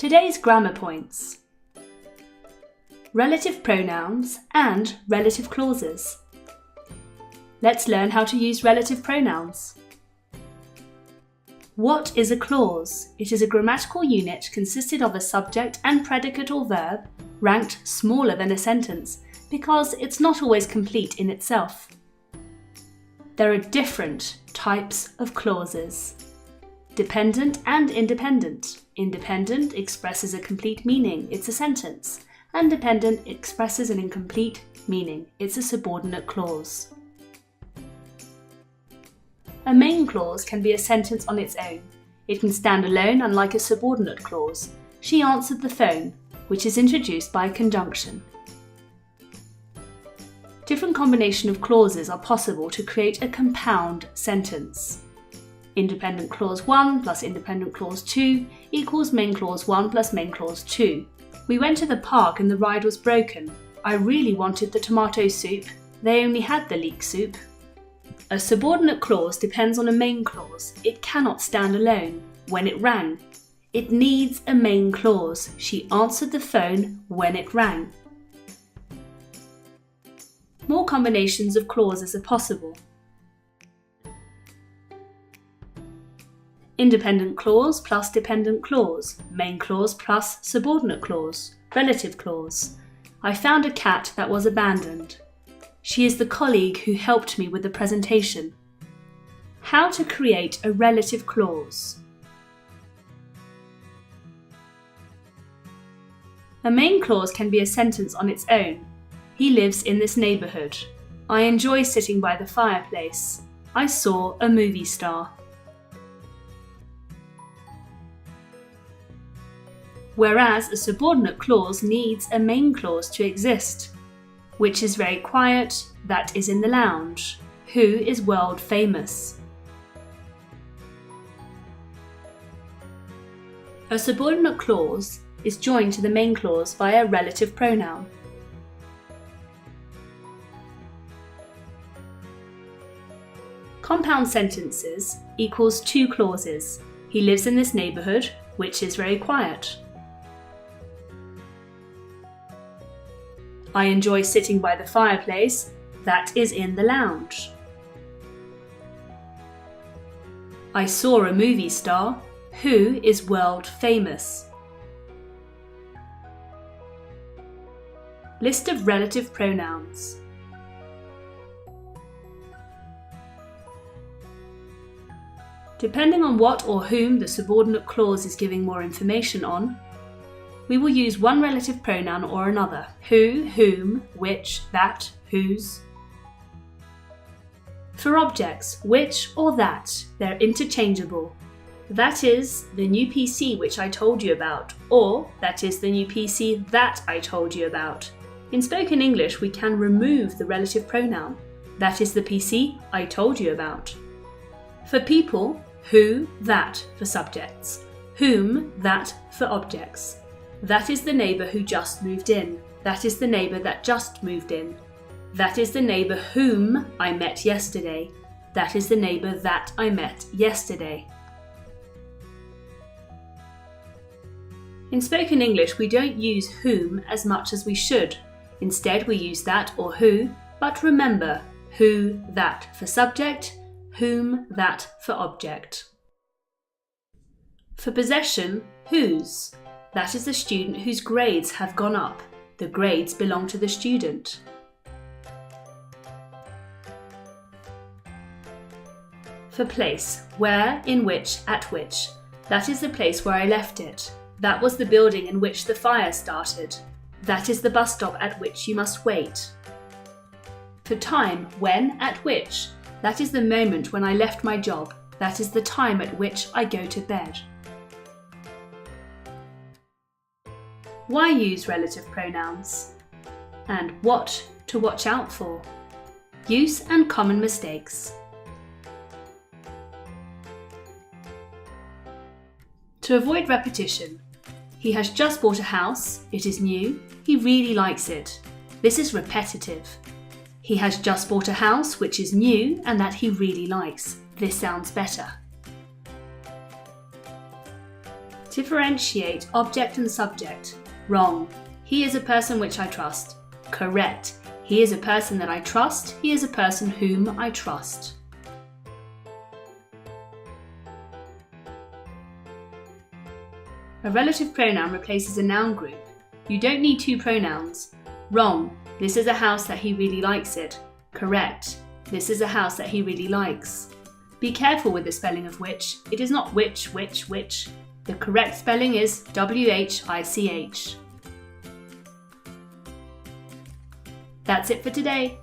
Today's grammar points: relative pronouns and relative clauses. Let's learn how to use relative pronouns. What is a clause? It is a grammatical unit consisted of a subject and predicate or verb ranked smaller than a sentence because it's not always complete in itself. There are different types of clauses: dependent and independent. Independent expresses a complete meaning, it's a sentence, and dependent expresses an incomplete meaning, it's a subordinate clause. A main clause can be a sentence on its own. It can stand alone, unlike a subordinate clause. She answered the phone, which is introduced by a conjunction. Different combinations of clauses are possible to create a compound sentence. Independent clause 1 plus independent clause 2 equals main clause 1 plus main clause 2. We went to the park and the ride was broken. I really wanted the tomato soup. They only had the leek soup. A subordinate clause depends on a main clause. It cannot stand alone. When it rang, it needs a main clause. She answered the phone when it rang. More combinations of clauses are possible. Independent clause plus dependent clause, main clause plus subordinate clause, relative clause. I found a cat that was abandoned. She is the colleague who helped me with the presentation. How to create a relative clause. A main clause can be a sentence on its own. He lives in this neighbourhood. I enjoy sitting by the fireplace. I saw a movie star. Whereas a subordinate clause needs a main clause to exist. Which is very quiet, that is in the lounge. Who is world famous? A subordinate clause is joined to the main clause by a relative pronoun. Compound sentences equals two clauses. He lives in this neighbourhood, which is very quiet. I enjoy sitting by the fireplace, that is in the lounge. I saw a movie star, who is world famous. List of relative pronouns. Depending on what or whom the subordinate clause is giving more information on, we will use one relative pronoun or another: who, whom, which, that, whose. For objects, which or that, they're interchangeable. That is the new PC which I told you about, or that is the new PC that I told you about. In spoken English, we can remove the relative pronoun. That is the PC I told you about. For people, who, that for subjects, whom, that for objects. That is the neighbour who just moved in. That is the neighbour that just moved in. That is the neighbour whom I met yesterday. That is the neighbour that I met yesterday. In spoken English, we don't use whom as much as we should. Instead, we use that or who, but remember, who, that for subject, whom, that for object. For possession, whose. That is the student whose grades have gone up. The grades belong to the student. For place, where, in which, at which. That is the place where I left it. That was the building in which the fire started. That is the bus stop at which you must wait. For time, when, at which. That is the moment when I left my job. That is the time at which I go to bed. Why use relative pronouns? And what to watch out for? Use and common mistakes. To avoid repetition, he has just bought a house, it is new, he really likes it. This is repetitive. He has just bought a house which is new and that he really likes. This sounds better. Differentiate object and subject. Wrong. He is a person which I trust. Correct. He is a person that I trust. He is a person whom I trust. A relative pronoun replaces a noun group. You don't need two pronouns. Wrong. This is a house that he really likes it. Correct. This is a house that he really likes. Be careful with the spelling of which. It is not which. The correct spelling is WHICH. That's it for today.